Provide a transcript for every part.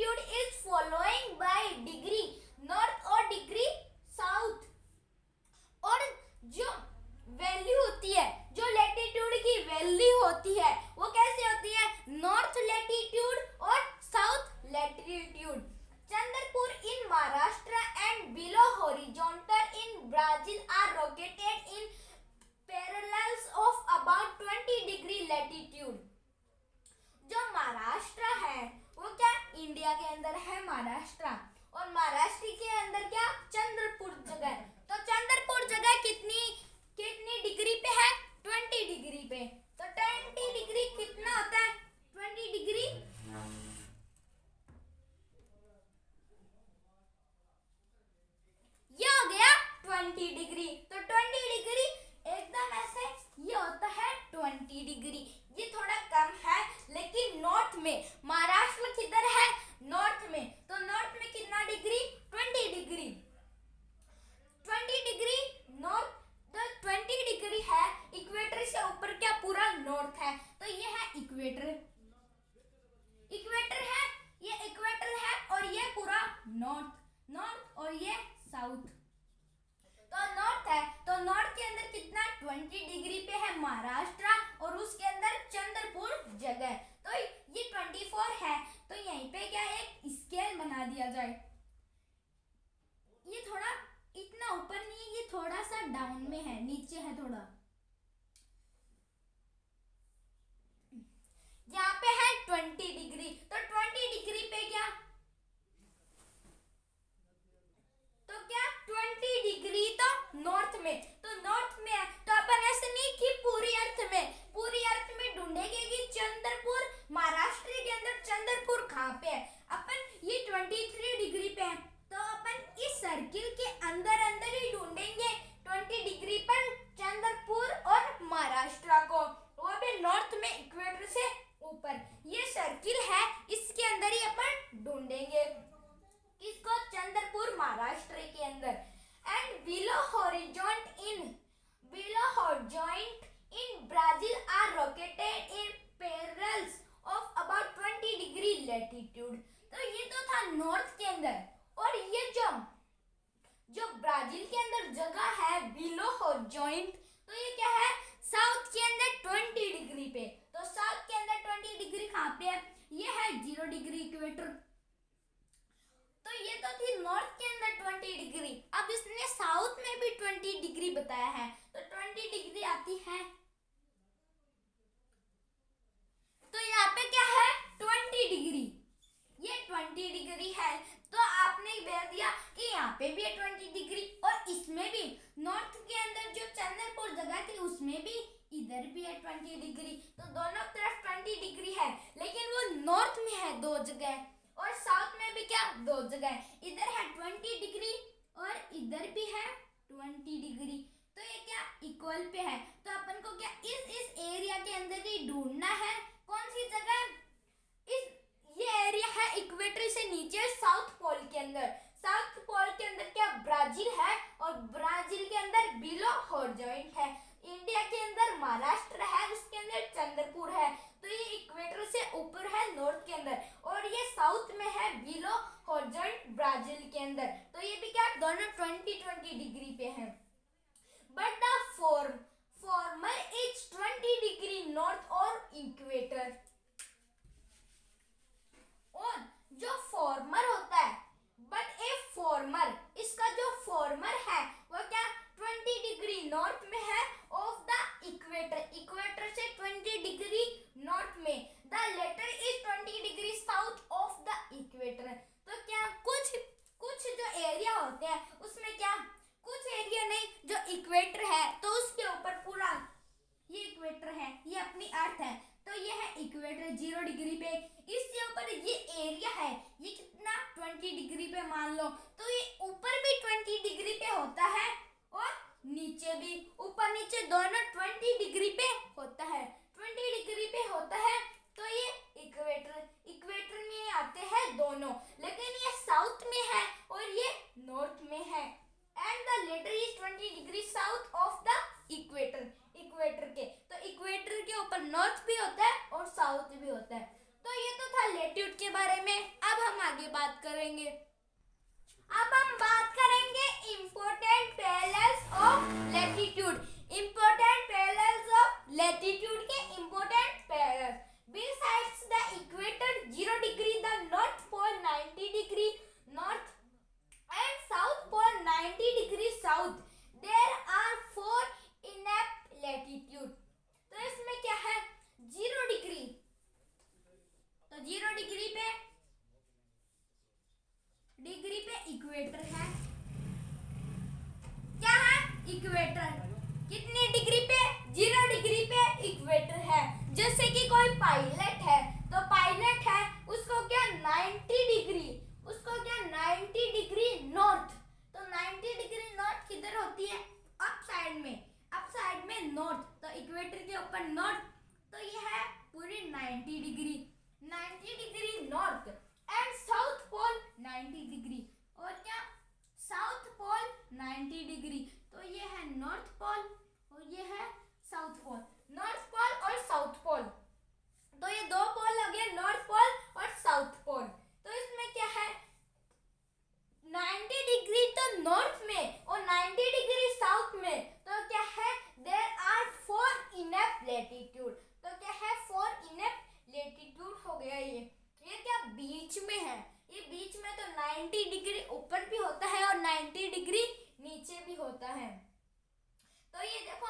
Latitude is following bye degree north और degree south. और जो वैल्यू होती है, जो लैटिट्यूड की वैल्यू होती है वो कैसे होती है, नॉर्थ लैटिट्यूड और south latitude. Chandrapur in Maharashtra and Belo Horizonte in Brazil are located in parallels of about 20 degree latitude. जो महाराष्ट्र है वो क्या इंडिया के अंदर है महाराष्ट्र, और महाराष्ट्र के अंदर क्या चंद्रपुर जगह। तो चंद्रपुर जगह कितनी कितनी डिग्री पे है, 20 डिग्री पे। तो 20 डिग्री कितना होता है, 20 डिग्री ये हो गया 20 डिग्री। तो 20 डिग्री एकदम ऐसे ये होता है 20 डिग्री। ये थोड़ा कम है, लेकिन नॉर्थ में महाराष्ट्र किधर है, नॉर्थ में। तो नॉर्थ में कितना डिग्री, 20 डिग्री। 20 डिग्री नॉर्थ, तो 20 डिग्री है। इक्वेटर से ऊपर क्या पूरा नॉर्थ है, तो ये है इक्वेटर। इक्वेटर है, ये इक्वेटर है, और ये पूरा नॉर्थ, नॉर्थ और ये साउथ। तो नॉर्थ है, तो नॉर्थ के अंदर कितना 20 डिग्री पे है महाराष्ट्र, और उसके अंदर चंद्रपुर जगह। तो ये 24 है। तो यहीं पे क्या एक स्केल बना दिया जाए। ये थोड़ा इतना ऊपर नहीं है, ये थोड़ा सा डाउन में है, नीचे है थोड़ा। यहाँ पे है 20 डिग्री। तो 20 डिग्री पे क्या, तो क्या 20 डिग्री तो नॉर्थ में, तो नॉर्थ में है। तो अपन ऐसे नहीं कि पूरी अर्थ में ढूंढेंगे कि चंद्रपुर महाराष्ट्र के अंदर चंद्रपुर कहाँ पे है। अपन ये 23 डिग्री पे है, तो अपन इस सर्किल के अंदर अंदर ही ढूंढेंगे 20 डिग्री पर चंद्रपुर और महाराष्ट्र को, वो भी नॉर्थ में इक्वेटर से ऊपर। ये सर्किल है, इसके अंदर ही अपन ढूंढेंगे किसको, चंद्रपुर महाराष्ट्र के अंदर। And Belo Horizonte in Brazil are located in parallels of about 20 degree latitude. तो ये तो था नॉर्थ के अंदर, और ये जो ब्राजील के अंदर जगह है बिलो हॉरिजॉन्ट, तो ये क्या है साउथ के अंदर 20 डिग्री पे। तो साउथ के अंदर 20 डिग्री कहाँ पे है, ये है 0 डिग्री इक्वेटर। तो ये तो थी नॉर्थ के अंदर 20 डिग्री। अब इसने साउथ में भी 20 डिग्री बताया है, तो 20 डिग्री आती है। तो यहाँ पे क्या है 20 डिग्री, ये 20 डिग्री है। तो आपने कह दिया कि यहाँ पे भी है 20 डिग्री, और इसमें भी नॉर्थ के अंदर जो चंद्रपुर जगह थी उसमें भी इधर भी है 20 डिग्री। तो दोनों तरफ 20 डिग्री है, लेकिन वो नॉर्थ में है 2 जगह, और साउथ में भी क्या 2 जगह। इधर है 20 डिग्री और इधर भी है 20 डिग्री। तो ये क्या इक्वल पे है। तो अपन को क्या इस एरिया के अंदर ही ढूंढना है कौन सी जगह, ये एरिया है इक्वेटर से नीचे साउथ पोल के अंदर। साउथ पोल के अंदर क्या ब्राजील है, और ब्राजील के अंदर बिलो हॉरिजॉन्ट है। इंडिया के अंदर महाराष्ट्र है, उसके अंदर चंद्रपुर है। तो ये इक्वेटर से ऊपर है नॉर्थ के अंदर, और ये साउथ में है बिलो हॉरिजॉन्ट ब्राजील के अंदर। तो ये भी क्या दोनों 20 डिग्री पे हैं। But the former is 20 degree north और इक्वेटर। और जो फॉर्मर होता है, बट ए फॉर्मर, इसका जो फॉर्मर है वो क्या 20 डिग्री नॉर्थ में है ऑफ द इक्वेटर। इक्वेटर से 20 डिग्री नॉर्थ में। The latter is 20 degree south of the equator. तो क्या कुछ जो एरिया होते हैं उसमें क्या कुछ एरिया नहीं, जो इक्वेटर है तो उसके ऊपर पूरा ये इक्वेटर है, ये अपनी अर्थ है, तो ये है इक्वेटर 0 डिग्री पे। इसके ऊपर ये एरिया है, ये कितना 20 डिग्री पे मान लो। तो ये ऊपर भी 20 डिग्री पे होता है, और नीचे भी, ऊपर नीचे दोनों 20 डिग्री पे होता है, 20 डिग्री पे होता है। तो ये इक्वेटर में आते हैं दोनों, लेकिन ये साउथ में है और ये नॉर्थ में है। And the latter is 20 degree south of the equator. Equator के, तो इक्वेटर के ऊपर नॉर्थ भी होता है और साउथ भी होता है। तो ये तो था लैटिट्यूड के बारे में। अब हम आगे बात करेंगे। अब हम बात करेंगे important parallels of latitude. Important parallels of latitude के important parallels. Besides the equator 0 degree, the north pole 90 degree north and south pole 90 degree south, there are 4 inept latitude। तो इसमें क्या है 0 डिग्री, तो 0 डिग्री पे इक्वेटर है। क्या है इक्वेटर, कितनी डिग्री पे 0 डिग्री पे इक्वेटर है। जैसे कि कोई पायलट है, तो पायलट है उसको क्या 90 डिग्री, उसको क्या 90 डिग्री नॉर्थ, तो 90 डिग्री नॉर्थ किधर होती है अप साइड में नॉर्थ, तो इक्वेटर के ऊपर नॉर्थ, तो ये है पूरी 90 degree north. And south pole 90 degree, और क्या साउथ पोल 90 डिग्री, तो ये है नॉर्थ पोल और ये है साउथ पोल। नॉर्थ पोल और साउथ पोल, तो ये दो पोल हो गए नॉर्थ पोल और साउथ पोल। तो इसमें क्या है 90 डिग्री तो नॉर्थ में और 90 डिग्री साउथ में, तो क्या है देयर आर 4 इनेप लैटिट्यूड। तो क्या है 4 इनेप लैटिट्यूड हो गया। ये क्या बीच में है, ये बीच में तो 90 डिग्री ऊपर भी होता है और 90 डिग्री नीचे भी होता है। तो ये देखो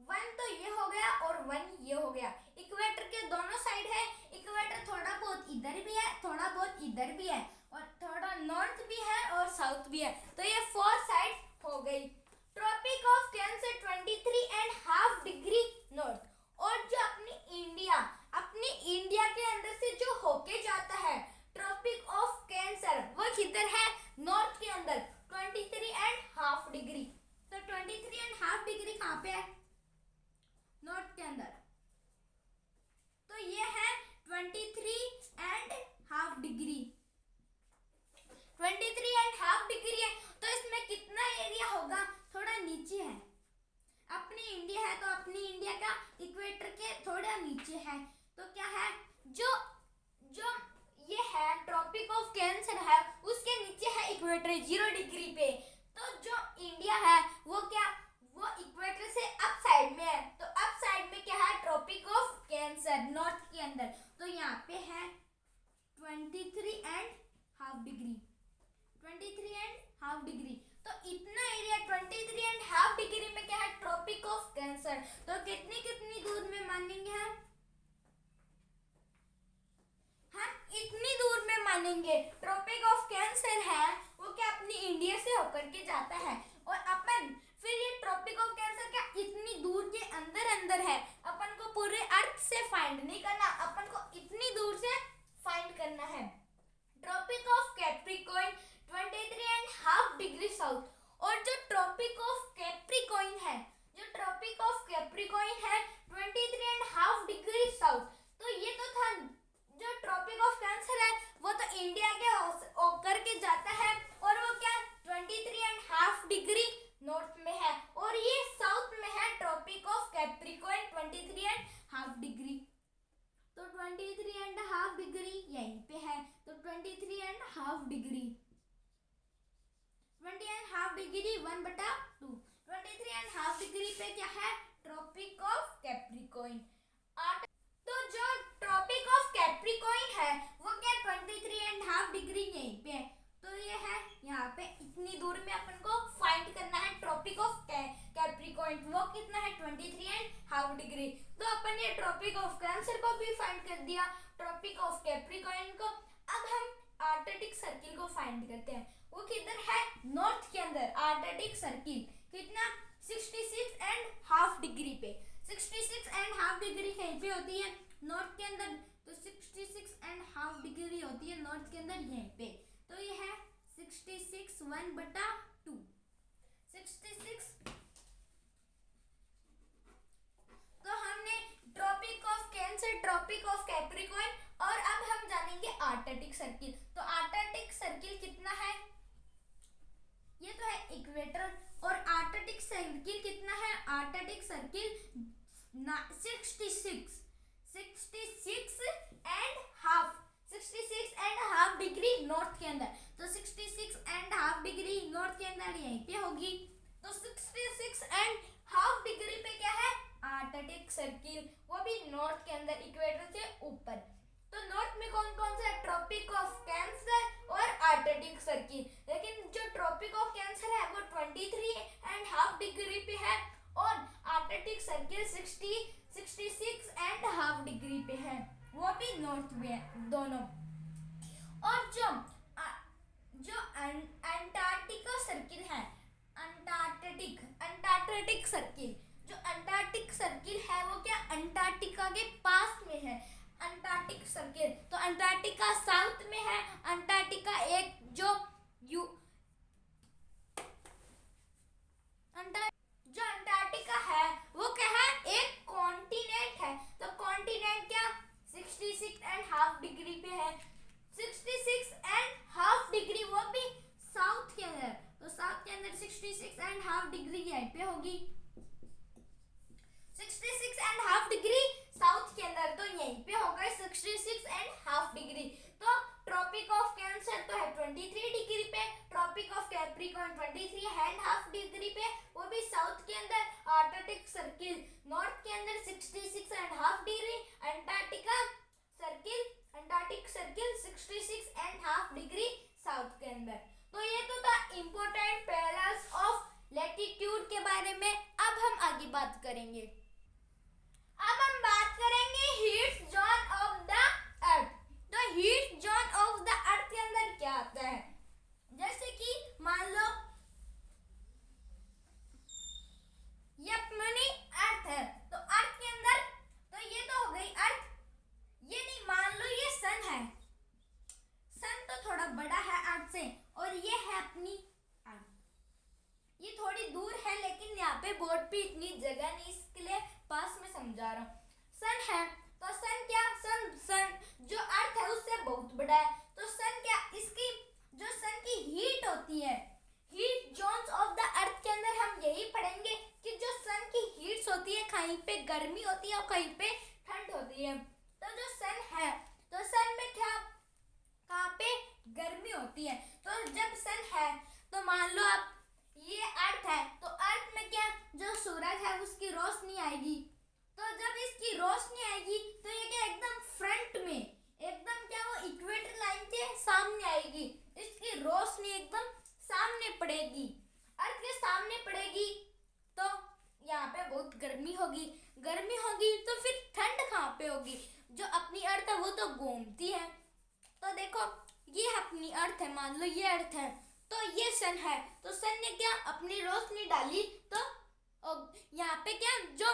1 तो ये हो गया और 1 ये हो गया। इक्वेटर के दोनों साइड है, इक्वेटर थोड़ा बहुत इधर भी है, थोड़ा बहुत इधर भी है, और थोड़ा नॉर्थ भी है और साउथ भी है, तो ये 4 साइड हो गई। Tropic of cancer 23.5 degree north, और जो अपनी इंडिया के अंदर से जो होके जाता है ट्रॉपिक ऑफ कैंसर, वो किधर है नॉर्थ के अंदर 23.5 डिग्री। तो 23.5 डिग्री कहाँ पे है नॉर्थ के अंदर, तो ये है 23.5 डिग्री, 23.5 डिग्री है। तो इसमें कितना एरिया होगा, थोड़ा नीचे है, अपनी इंडिया है तो अपनी इंडिया का इक्वेटर के थोड़ा नीचे है, तो क्या है जो ये है ट्रॉपिक ऑफ कैंसर है उसके नीचे है इक्वेटर 0 डिग्री पे। तो जो इंडिया है वो क्या वो इक्वेटर से अप साइड में है, तो अप साइड में क्या है ट्रॉपिक ऑफ कैंसर नॉर्थ के अंदर, तो यहाँ पे है 23.5 डिग्री, 23.5 डिग्री। तो इतना एरिया 23.5 डिग्री में क्या है ट्रॉपिक ऑफ कैंसर। तो कितनी दूर में मानेंगे हम इतनी दूर में मानेंगे ट्रॉपिक ऑफ कैंसर है वो क्या अपनी इंडिया से होकर के जाता है, और अपन फिर ये ट्रॉपिक ऑफ कैंसर क्या इतनी दूर के अंदर है, अपन को पूरे अर्थ से फाइंड नहीं करना, अपन को इतनी दूर से फाइंड करना है। Tropic of capricorn 23.5 degree south, और जो ट्रॉपिक ऑफ कैप्रिकॉर्न है 23.5 डिग्री साउथ, तो ये तो था जो ट्रॉपिक ऑफ कैंसर है वो तो इंडिया के होकर के जाता है, और वो क्या 23.5 डिग्री नॉर्थ में है, और ये साउथ में है ट्रॉपिक ऑफ कैप्रिकॉर्न 23.5 डिग्री। तो 23.5 डिग्री यहीं पे है, तो 23.5 डिग्री 1/2, 23.5 डिग्री पे क्या है ट्रॉपिक ऑफ कैप्रिकॉर्न। तो जो ट्रॉपिक ऑफ कैप्रिकॉर्न है वो क्या 23.5 डिग्री यहीं पे है, तो ये है यहाँ पे इतनी दूर में अपन को फाइंड करना है ट्रॉपिक ऑफ कैप्रिकॉर्न, वो कितना है 23.5 डिग्री। तो अपन ये ट्रॉपिक ऑफ कैंसर को भी फाइंड कर दिया, ट्रॉपिक ऑफ कैप्रिकॉर्न को। अब हम आर्कटिक सर्किल को फाइंड करते हैं, वो किधर है नॉर्थ के अंदर। आर्कटिक सर्किल कितना 66.5 डिग्री पे, 66.5 डिग्री कहीं पे होती है नॉर्थ के अंदर, तो 66.5 डिग्री होती है नॉर्थ के अंदर यहीं पे, तो ये है 66 1/2 66। तो हमने tropic of cancer, tropic of capricorn, और अब हम जानेंगे आर्कटिक सर्किल। तो आर्कटिक सर्किल कितना है, ये तो है इक्वेटर, और आर्कटिक सर्किल कितना है, आर्कटिक सर्किल 66.5 66.5 डिग्री नॉर्थ के अंदर, तो 66.5 डिग्री नॉर्थ के अंदर यहीं पे होगी। तो 66.5 डिग्री पे क्या है, आर्कटिक सर्किल, वो भी नॉर्थ के अंदर इक्वेटर से ऊपर। तो नॉर्थ में कौन कौन सा है, ट्रॉपिक ऑफ कैंसर और आर्कटिक सर्किल, लेकिन जो ट्रॉपिक ऑफ कैंसर है वो 23.5 डिग्री पे है और आर्कटिक सर्किल 66.5 डिग्री पे है, वो भी नॉर्थ में है दोनों। और जो अंटार्कटिका सर्किल है, अंटार्कटिक सर्किल, जो अंटार्कटिक सर्किल है वो क्या अंटार्कटिका के पास में है, अंटार्कटिक सर्किल। तो अंटार्कटिका साउथ में है, अंटार्कटिका एक जो अंटार्कटिका है वो क्या है, एक कॉन्टिनेंट है। तो कॉन्टिनेंट क्या 66.5 डिग्री पे है, 66.5 डिग्री, वो भी साउथ के अंदर। तो साउथ के अंदर 66.5 डिग्री यहीं पे होगी, 66.5 डिग्री साउथ के अंदर, तो यहीं पे होगा 66.5 डिग्री। तो ट्रॉपिक ऑफ कैंसर तो है 23 डिग्री पे, ट्रॉपिक ऑफ कैप्रिकॉर्न 23.5 डिग्री पे, वो भी साउथ के अंदर। आर्कटिक सर्किल नॉर्थ के अंदर 66.5 degree, Antarctic circle 66.5 degree south के अंदर। तो ये तो था इंपॉर्टेंट पैरेलल्स ऑफ लैटिट्यूड के बारे में। अब हम आगे बात करेंगे, अब हम बात करेंगे heat zone of the earth. तो heat zone of the earth के अंदर क्या आता है, जैसे कि मान लो ये अपनी अर्थ है, तो अर्थ के अंदर, तो ये तो हो गई अर्थ, ये नहीं, मान लो ये सन है, सन तो थोड़ा बड़ा है अर्थ से, और ये है अपनी अर्थ, ये थोड़ी दूर है, लेकिन यहाँ पे बोर्ड पे इतनी जगह नहीं, इसके लिए पास में समझा रहा हूँ। सन है, तो सन क्या, सन जो अर्थ है उससे बहुत बड़ा है। तो सन क्या, इसकी जो सन की हीट होती है, heat zones of the earth के अंदर हम यही पढ़ेंगे कि जो सन की हीट्स होती है, कहीं पे गर्मी होती है और कहीं पे ठंड होती है। तो जो सन है, तो सन में क्या, कहाँ पे गर्मी होती है। तो जब सन है, तो मान लो आप ये अर्थ है, तो अर्थ में क्या, जो सूरज है उसकी रोशनी आएगी, तो जब इसकी रोशनी आएगी तो ये क्या एकदम फ्रंट में, एकदम क्या वो इक्वेटर लाइन के सामने आएगी, इसकी रोशनी एकदम सामने पड़ेगी, अर्थ के सामने पड़ेगी, तो यहाँ पे बहुत गर्मी होगी, तो फिर ठंड कहाँ पे होगी, जो अपनी अर्थ है वो तो घूमती है। तो देखो ये अपनी अर्थ है, मान लो ये अर्थ है, तो ये सन है, तो सन ने क्या अपनी रोशनी डाली, तो यहाँ पे क्या जो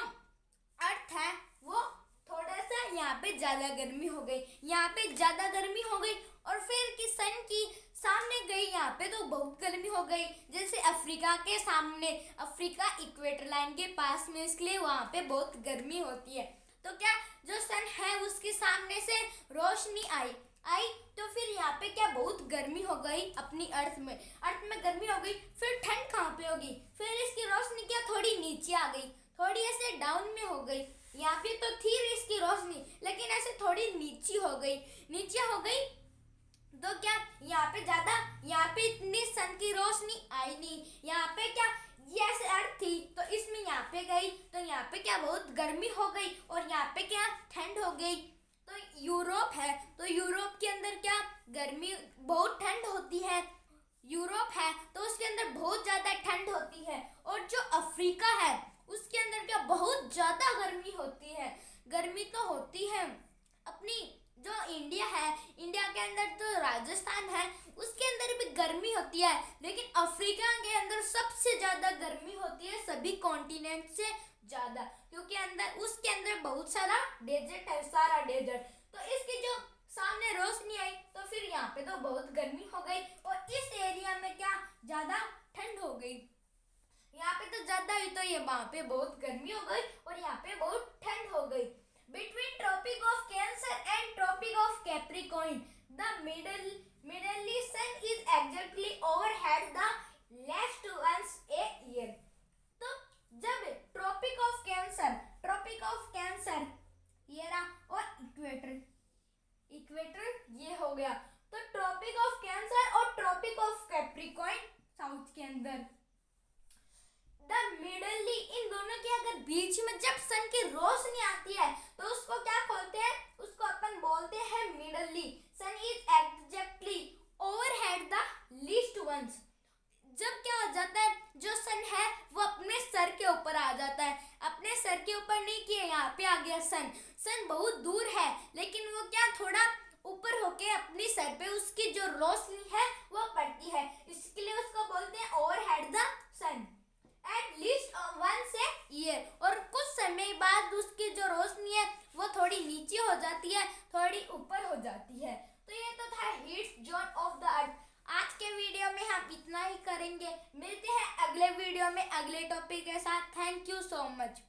अर्थ है वो थोड़ा सा यहाँ पे ज्यादा गर्मी हो गई, यहाँ पे ज्यादा गर्मी हो गई, और फिर कि सन की सामने गई, यहाँ पे तो बहुत गर्मी हो गई, जैसे अफ्रीका के सामने, अफ्रीका इक्वेटर लाइन के पास में, इसलिए वहाँ पे बहुत गर्मी होती है। तो क्या जो सन है उसके सामने से रोशनी आई, तो फिर यहाँ पे क्या बहुत गर्मी हो गई अपनी अर्थ में गर्मी हो गई, फिर ठंड कहाँ पे होगी, फिर इसकी रोशनी क्या थोड़ी नीचे आ गई, थोड़ी ऐसे डाउन में हो गई, यहाँ पे तो थी इसकी रोशनी, लेकिन ऐसे थोड़ी नीचे हो गई, तो क्या यहाँ पे इतनी सन की रोशनी आई नहीं, यहाँ पे क्या ये ऐसे अर्थ थी, तो इसमें यहाँ पे गई, तो यहाँ पे क्या बहुत गर्मी हो गई, और यहाँ पे क्या ठंड हो गई। तो यूरोप है, तो यूरोप के अंदर क्या गर्मी, बहुत ठंड होती है, यूरोप है तो उसके अंदर बहुत ज़्यादा ठंड होती है, और जो अफ्रीका है उसके अंदर क्या बहुत ज़्यादा गर्मी होती है, गर्मी तो होती है। अपनी जो इंडिया है, इंडिया के अंदर तो राजस्थान है, उसके अंदर भी गर्मी होती है, लेकिन अफ्रीका के अंदर सबसे ज़्यादा गर्मी होती है सभी कॉन्टिनेंट से ज़्यादा, क्योंकि उसके अंदर बहुत सारा डेजर्ट है, सारा डेजर्ट। तो इसकी जो सामने रोशनी आई, तो फिर यहाँ पे तो बहुत गर्मी हो गई, और इस एरिया में क्या ज़्यादा ठंड हो गई, यहाँ पे तो ज़्यादा ही, तो ये वहाँ पे बहुत गर्मी हो गई और यहाँ पे बहुत ठंड हो गई। Between tropic of cancer and tropic of capricorn the midday sun is exactly overhead the last once a year. तो जब ट्रॉपिक ऑफ कैंसर ये रहा, और इक्वेटर ये क्योंकि अगर बीच में जब सन की रोशनी आती है तो उसको क्या बोलते हैं, उसको अपन बोलते हैं मिडली। Sun is exactly overhead the least once. जब क्या हो जाता है, जो सन है वो अपने सर के ऊपर आ जाता है, अपने सर के ऊपर नहीं किया, यहाँ पे आ गया सन। सन बहुत दूर है लेकिन वो क्या थोड़ा ऊपर होके अपनी सर पे उसकी जो रोशनी है वो पड़ती है, इसके लिए उसको बोलते हैं overhead the sun at least once a year. और कुछ समय बाद उसकी जो रोशनी है वो थोड़ी नीचे हो जाती है, थोड़ी ऊपर हो जाती है। तो ये तो था हीट जोन ऑफ द अर्थ। आज के वीडियो में हम इतना ही करेंगे, मिलते हैं अगले वीडियो में अगले टॉपिक के साथ। Thank you so much.